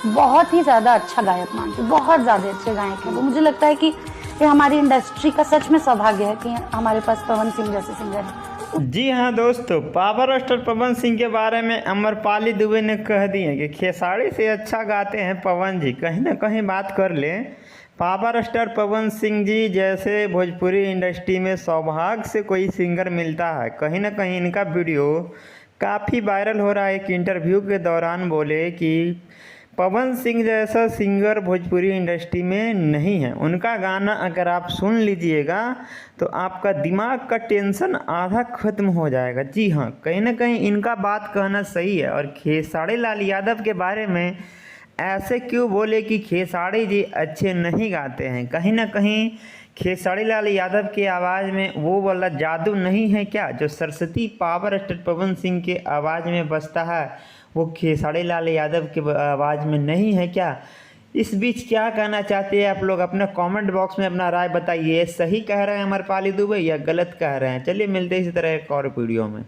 बहुत ही ज़्यादा अच्छा गायक मानती हूँ, बहुत ज़्यादा अच्छे गायक हैं वो। मुझे लगता है कि ये हमारी इंडस्ट्री का सच में सौभाग्य है कि हमारे पास पवन सिंह जैसे सिंगर हैं। जी हाँ दोस्तों, पावर स्टार पवन सिंह के बारे में अमरपाली दुबे ने कह दिए कि खेसारी से अच्छा गाते हैं पवन जी। कहीं ना कहीं बात कर लें, पावर स्टार पवन सिंह जी जैसे भोजपुरी इंडस्ट्री में सौभाग्य से कोई सिंगर मिलता है। कहीं ना कहीं इनका वीडियो काफ़ी वायरल हो रहा है। एक इंटरव्यू के दौरान बोले कि पवन सिंह जैसा सिंगर भोजपुरी इंडस्ट्री में नहीं है। उनका गाना अगर आप सुन लीजिएगा तो आपका दिमाग का टेंशन आधा खत्म हो जाएगा। जी हाँ, कहीं ना कहीं इनका बात कहना सही है। और खेसारी लाल यादव के बारे में ऐसे क्यों बोले कि खेसारी जी अच्छे नहीं गाते हैं? कहीं ना कहीं खेसारी लाल यादव की आवाज़ में वो वाला जादू नहीं है क्या जो सरस्वती पावर स्टार पवन सिंह के आवाज़ में बसता है, वो खेसारी लाल यादव के आवाज़ में नहीं है क्या? इस बीच क्या कहना चाहते हैं आप लोग? अपना कमेंट बॉक्स में अपना राय बताइए। सही कह रहे हैं अमरपाली दुबे या गलत कह रहे हैं? चलिए मिलते हैं इसी तरह एक और वीडियो में।